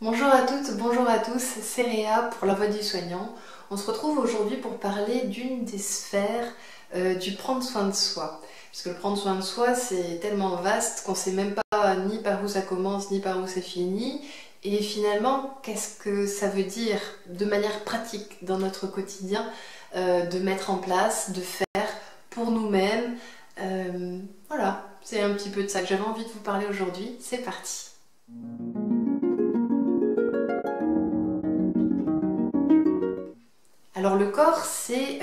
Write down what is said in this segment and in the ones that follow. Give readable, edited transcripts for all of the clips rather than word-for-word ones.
Bonjour à toutes, bonjour à tous, c'est Réa pour La Voix du Soignant. On se retrouve aujourd'hui pour parler d'une des sphères du prendre soin de soi. Parce que le prendre soin de soi, c'est tellement vaste qu'on ne sait même pas ni par où ça commence, ni par où ça finit. Et finalement, qu'est-ce que ça veut dire de manière pratique dans notre quotidien de mettre en place, de faire pour nous-mêmes. Voilà, c'est un petit peu de ça que j'avais envie de vous parler aujourd'hui. C'est parti! Alors le corps, c'est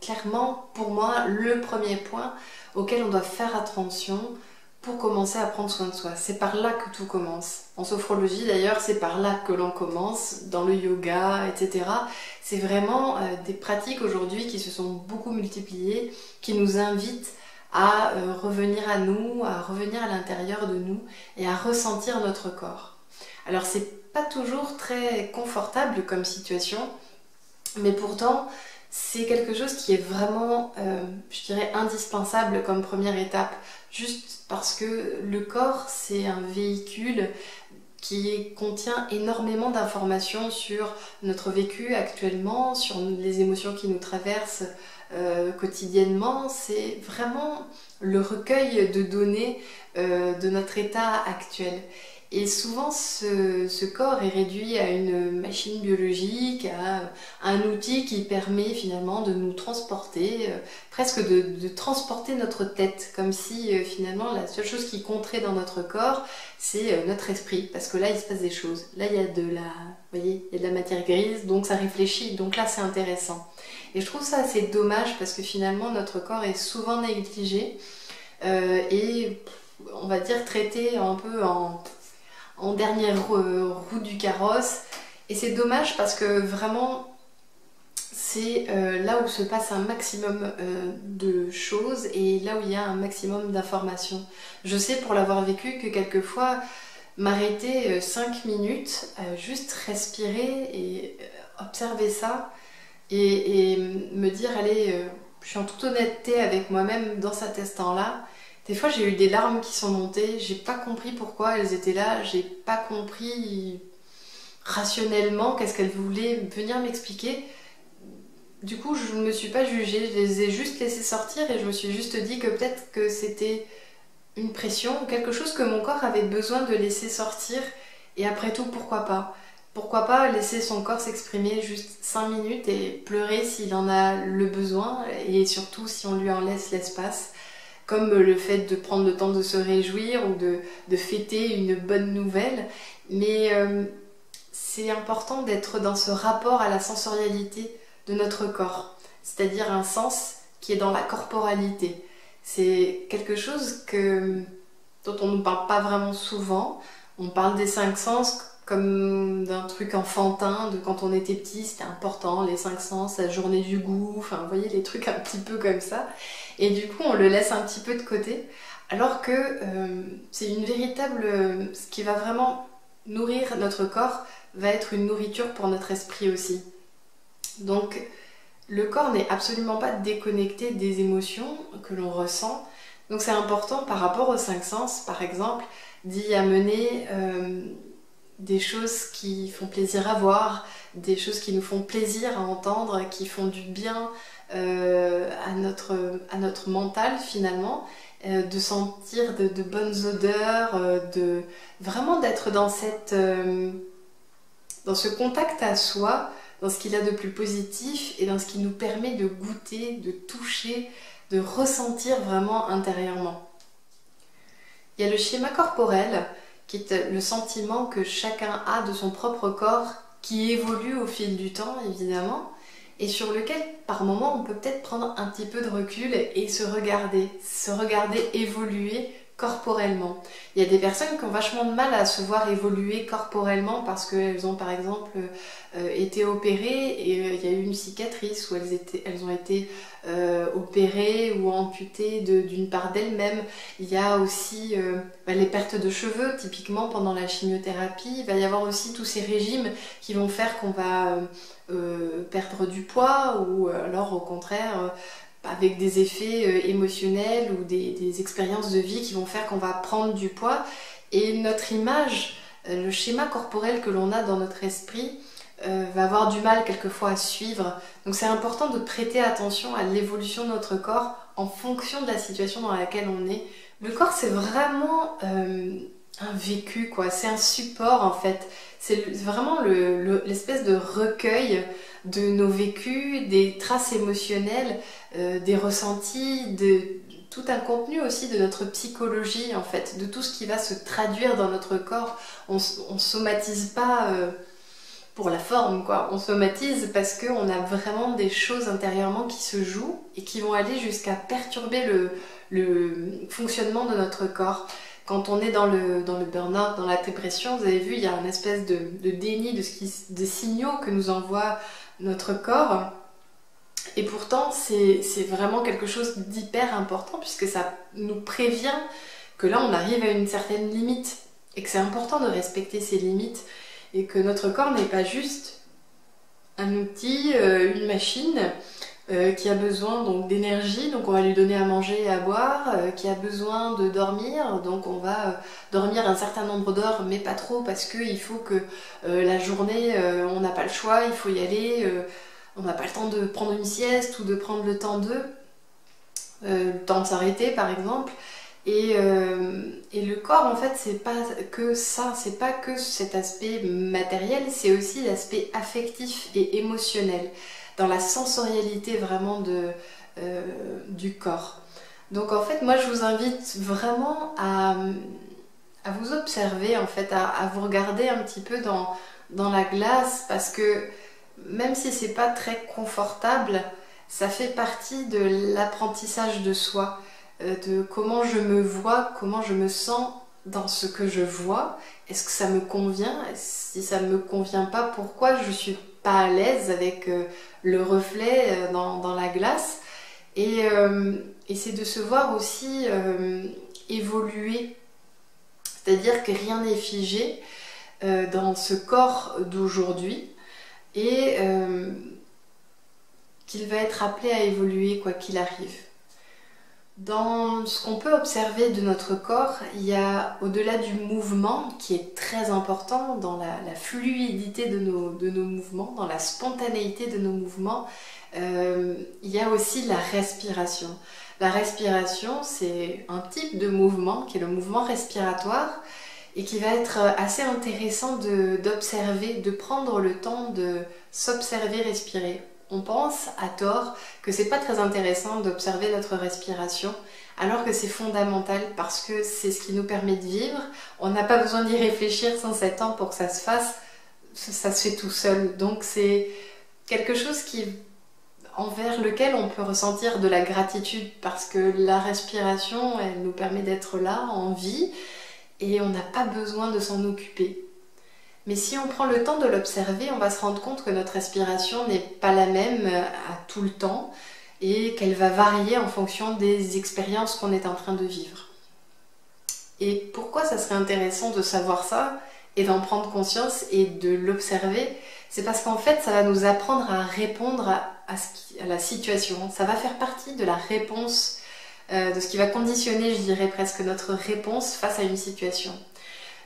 clairement pour moi le premier point auquel on doit faire attention pour commencer à prendre soin de soi. C'est par là que tout commence. En sophrologie d'ailleurs, c'est par là que l'on commence, dans le yoga, etc. C'est vraiment des pratiques aujourd'hui qui se sont beaucoup multipliées, qui nous invitent à revenir à nous, à revenir à l'intérieur de nous et à ressentir notre corps. Alors c'est pas toujours très confortable comme situation, mais pourtant, c'est quelque chose qui est vraiment, je dirais, indispensable comme première étape. Juste parce que le corps, c'est un véhicule qui contient énormément d'informations sur notre vécu actuellement, sur les émotions qui nous traversent quotidiennement. C'est vraiment le recueil de données de notre état actuel. Et souvent, ce corps est réduit à une machine biologique, à un outil qui permet finalement de nous transporter, presque de transporter notre tête, comme si finalement la seule chose qui compterait dans notre corps, c'est notre esprit, parce que là, il se passe des choses. Là, il y a de la, vous voyez, il y a de la matière grise, donc ça réfléchit, donc là, c'est intéressant. Et je trouve ça assez dommage, parce que finalement, notre corps est souvent négligé et, on va dire, traité un peu en dernière roue du carrosse. Et c'est dommage parce que vraiment c'est là où se passe un maximum de choses et là où il y a un maximum d'informations. Je sais pour l'avoir vécu que quelquefois m'arrêter 5 minutes, juste respirer et observer ça et me dire allez, je suis en toute honnêteté avec moi-même dans cet instant-là. Des fois, j'ai eu des larmes qui sont montées, j'ai pas compris pourquoi elles étaient là, j'ai pas compris rationnellement qu'est-ce qu'elles voulaient venir m'expliquer. Du coup, je ne me suis pas jugée, je les ai juste laissées sortir et je me suis juste dit que peut-être que c'était une pression, quelque chose que mon corps avait besoin de laisser sortir. Et après tout, pourquoi pas? Pourquoi pas laisser son corps s'exprimer juste 5 minutes et pleurer s'il en a le besoin et surtout si on lui en laisse l'espace. Comme le fait de prendre le temps de se réjouir ou de fêter une bonne nouvelle. Mais c'est important d'être dans ce rapport à la sensorialité de notre corps, c'est-à-dire un sens qui est dans la corporalité. C'est quelque chose dont on ne parle pas vraiment souvent. On parle des 5 sens comme d'un truc enfantin, de quand on était petit, c'était important, les 5 sens, la journée du goût, enfin vous voyez les trucs un petit peu comme ça. Et du coup on le laisse un petit peu de côté, alors que c'est une véritable... ce qui va vraiment nourrir notre corps va être une nourriture pour notre esprit aussi. Donc le corps n'est absolument pas déconnecté des émotions que l'on ressent, donc c'est important par rapport aux 5 sens, par exemple, d'y amener... des choses qui font plaisir à voir, des choses qui nous font plaisir à entendre, qui font du bien à notre mental finalement, de sentir de bonnes odeurs, vraiment d'être dans dans ce contact à soi, dans ce qu'il y a de plus positif et dans ce qui nous permet de goûter, de toucher, de ressentir vraiment intérieurement. Il y a le schéma corporel, qui est le sentiment que chacun a de son propre corps, qui évolue au fil du temps évidemment, et sur lequel par moment on peut peut-être prendre un petit peu de recul et se regarder évoluer corporellement. Il y a des personnes qui ont vachement de mal à se voir évoluer corporellement parce qu'elles ont par exemple été opérées et il y a eu une cicatrice ou elles ont été opérées ou amputées d'une part d'elles-mêmes. Il y a aussi les pertes de cheveux, typiquement pendant la chimiothérapie. Il va y avoir aussi tous ces régimes qui vont faire qu'on va perdre du poids ou alors au contraire avec des effets émotionnels ou des expériences de vie qui vont faire qu'on va prendre du poids et notre image le schéma corporel que l'on a dans notre esprit va avoir du mal quelquefois à suivre. Donc c'est important de prêter attention à l'évolution de notre corps en fonction de la situation dans laquelle on est. Le corps, c'est vraiment un vécu, quoi. C'est un support, en fait. C'est vraiment l'espèce de recueil de nos vécus, des traces émotionnelles, des ressentis, de tout un contenu aussi de notre psychologie, en fait, de tout ce qui va se traduire dans notre corps. On somatise pas pour la forme, quoi. On somatise parce qu'on a vraiment des choses intérieurement qui se jouent et qui vont aller jusqu'à perturber le fonctionnement de notre corps. Quand on est dans le burn-out, dans la dépression, vous avez vu, il y a une espèce de déni des signaux que nous envoie notre corps. Et pourtant, c'est vraiment quelque chose d'hyper important puisque ça nous prévient que là, on arrive à une certaine limite et que c'est important de respecter ces limites et que notre corps n'est pas juste un outil, une machine qui a besoin donc d'énergie, donc on va lui donner à manger et à boire, qui a besoin de dormir, donc on va dormir un certain nombre d'heures, mais pas trop parce qu'il faut que la journée, on n'a pas le choix, il faut y aller, on n'a pas le temps de prendre une sieste ou de prendre le temps le temps de s'arrêter par exemple. Et le corps, en fait, c'est pas que ça, c'est pas que cet aspect matériel, c'est aussi l'aspect affectif et émotionnel, dans la sensorialité vraiment du corps. Donc en fait, moi je vous invite vraiment à vous observer, en fait, à vous regarder un petit peu dans la glace, parce que même si c'est pas très confortable, ça fait partie de l'apprentissage de soi. De comment je me vois, comment je me sens dans ce que je vois. Est-ce que ça me convient? Si ça ne me convient pas, pourquoi je suis pas à l'aise avec le reflet dans la glace? Et c'est de se voir aussi évoluer. C'est-à-dire que rien n'est figé dans ce corps d'aujourd'hui et qu'il va être appelé à évoluer quoi qu'il arrive. Dans ce qu'on peut observer de notre corps, il y a, au-delà du mouvement, qui est très important dans la fluidité de nos mouvements, dans la spontanéité de nos mouvements, il y a aussi la respiration. La respiration, c'est un type de mouvement qui est le mouvement respiratoire et qui va être assez intéressant d'observer, de prendre le temps de s'observer respirer. On pense à tort que c'est pas très intéressant d'observer notre respiration, alors que c'est fondamental parce que c'est ce qui nous permet de vivre. On n'a pas besoin d'y réfléchir 107 ans pour que ça se fasse, ça se fait tout seul. Donc c'est quelque chose envers lequel on peut ressentir de la gratitude parce que la respiration, elle nous permet d'être là, en vie, et on n'a pas besoin de s'en occuper. Mais si on prend le temps de l'observer, on va se rendre compte que notre respiration n'est pas la même à tout le temps et qu'elle va varier en fonction des expériences qu'on est en train de vivre. Et pourquoi ça serait intéressant de savoir ça et d'en prendre conscience et de l'observer? C'est parce qu'en fait, ça va nous apprendre à répondre à la situation. Ça va faire partie de la réponse, de ce qui va conditionner, je dirais presque, notre réponse face à une situation.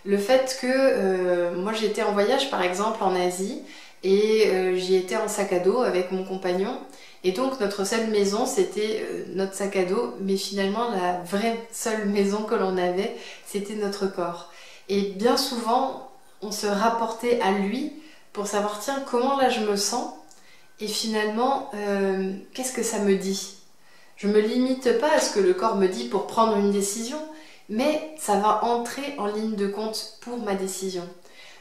Le fait que moi j'ai été en voyage par exemple en Asie et j'y étais en sac à dos avec mon compagnon et donc notre seule maison c'était notre sac à dos, mais finalement la vraie seule maison que l'on avait c'était notre corps. Et bien souvent on se rapportait à lui pour savoir tiens comment là je me sens et finalement qu'est-ce que ça me dit? Je me limite pas à ce que le corps me dit pour prendre une décision, mais ça va entrer en ligne de compte pour ma décision.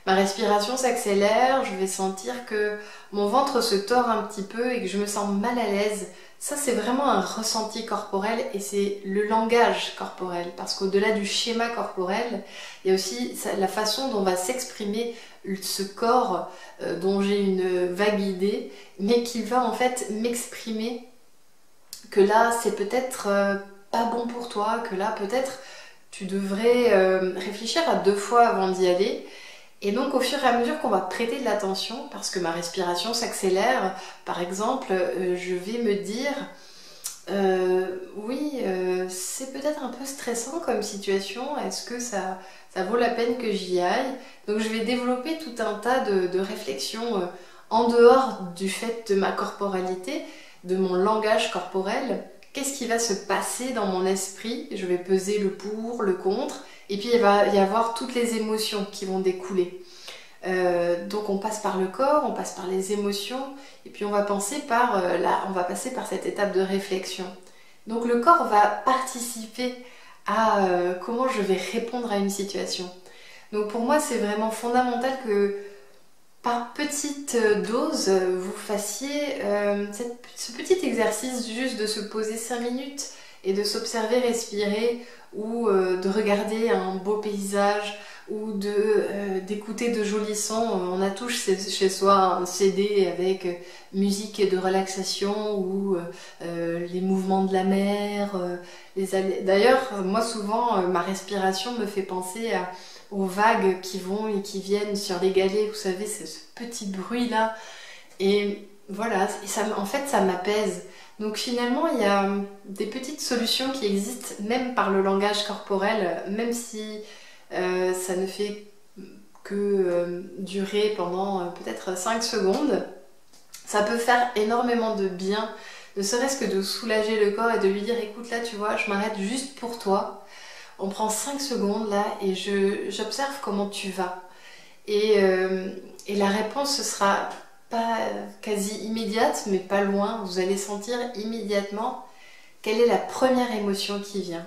Ma respiration s'accélère, je vais sentir que mon ventre se tord un petit peu et que je me sens mal à l'aise. Ça, c'est vraiment un ressenti corporel et c'est le langage corporel. Parce qu'au-delà du schéma corporel, il y a aussi la façon dont va s'exprimer ce corps dont j'ai une vague idée, mais qui va en fait m'exprimer que là, c'est peut-être pas bon pour toi, que là, peut-être tu devrais réfléchir à 2 fois avant d'y aller. Et donc au fur et à mesure qu'on va prêter de l'attention, parce que ma respiration s'accélère, par exemple, je vais me dire Oui, c'est peut-être un peu stressant comme situation. Est-ce que ça vaut la peine que j'y aille? Donc je vais développer tout un tas de réflexions en dehors du fait de ma corporalité, de mon langage corporel. Qu'est-ce qui va se passer dans mon esprit? Je vais peser le pour, le contre, et puis il va y avoir toutes les émotions qui vont découler. Donc on passe par le corps, on passe par les émotions, et puis on va passer par cette étape de réflexion. Donc le corps va participer à comment je vais répondre à une situation. Donc pour moi c'est vraiment fondamental que par petite dose vous fassiez ce petit exercice juste de se poser 5 minutes et de s'observer respirer ou de regarder un beau paysage ou d'écouter de jolis sons. On a tous chez soi un CD avec musique de relaxation ou les mouvements de la mer. D'ailleurs, moi souvent, ma respiration me fait penser aux vagues qui vont et qui viennent sur les galets. Vous savez, c'est ce petit bruit-là. Et voilà, en fait, ça m'apaise. Donc finalement, il y a des petites solutions qui existent, même par le langage corporel, même si ça ne fait que durer pendant peut-être 5 secondes. Ça peut faire énormément de bien, ne serait-ce que de soulager le corps et de lui dire écoute là tu vois, je m'arrête juste pour toi. On prend 5 secondes là et j'observe comment tu vas. Et la réponse ce sera pas quasi immédiate mais pas loin. Vous allez sentir immédiatement quelle est la première émotion qui vient.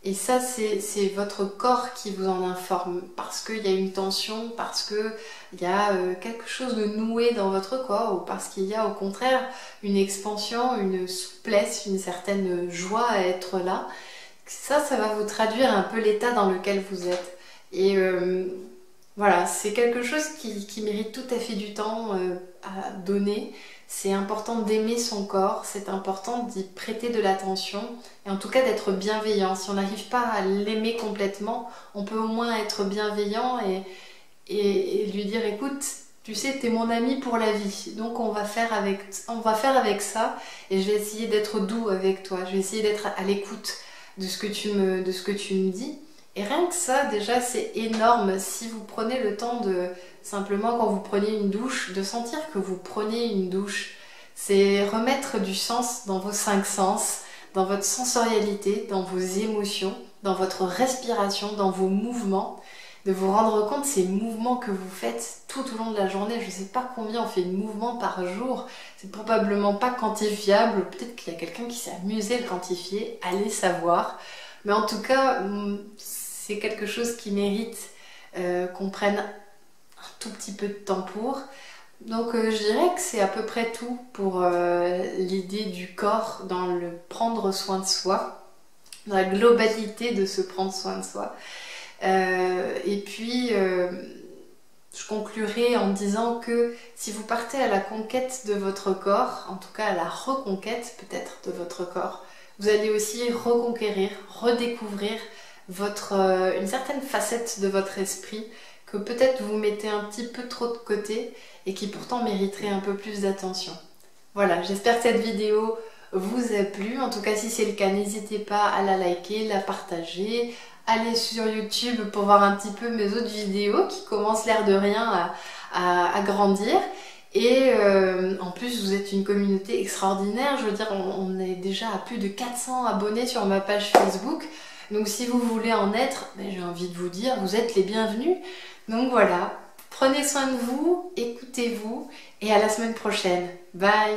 Et ça, c'est votre corps qui vous en informe, parce qu'il y a une tension, parce qu'il y a quelque chose de noué dans votre corps, ou parce qu'il y a au contraire une expansion, une souplesse, une certaine joie à être là. Ça va vous traduire un peu l'état dans lequel vous êtes. Et voilà, c'est quelque chose qui mérite tout à fait du temps à donner. C'est important d'aimer son corps, c'est important d'y prêter de l'attention et en tout cas d'être bienveillant. Si on n'arrive pas à l'aimer complètement, on peut au moins être bienveillant et lui dire écoute, tu sais, t'es mon ami pour la vie, donc on va faire avec ça et je vais essayer d'être doux avec toi, je vais essayer d'être à l'écoute de ce que tu me dis. Et rien que ça, déjà, c'est énorme si vous prenez le temps de, simplement quand vous prenez une douche, de sentir que vous prenez une douche. C'est remettre du sens dans vos 5 sens, dans votre sensorialité, dans vos émotions, dans votre respiration, dans vos mouvements, de vous rendre compte de ces mouvements que vous faites tout au long de la journée. Je ne sais pas combien on fait de mouvements par jour, c'est probablement pas quantifiable, peut-être qu'il y a quelqu'un qui s'est amusé à le quantifier, allez savoir. Mais en tout cas, c'est quelque chose qui mérite qu'on prenne un tout petit peu de temps pour. Donc je dirais que c'est à peu près tout pour l'idée du corps dans le prendre soin de soi, dans la globalité de se prendre soin de soi. Et puis je conclurai en disant que si vous partez à la conquête de votre corps, en tout cas à la reconquête peut-être de votre corps, vous allez aussi reconquérir, redécouvrir une certaine facette de votre esprit que peut-être vous mettez un petit peu trop de côté et qui pourtant mériterait un peu plus d'attention. Voilà, j'espère que cette vidéo vous a plu. En tout cas, si c'est le cas, n'hésitez pas à la liker, la partager. Allez sur YouTube pour voir un petit peu mes autres vidéos qui commencent l'air de rien à grandir. Et en plus, vous êtes une communauté extraordinaire. Je veux dire, on est déjà à plus de 400 abonnés sur ma page Facebook. Donc si vous voulez en être, j'ai envie de vous dire, vous êtes les bienvenus. Donc voilà, prenez soin de vous, écoutez-vous et à la semaine prochaine. Bye!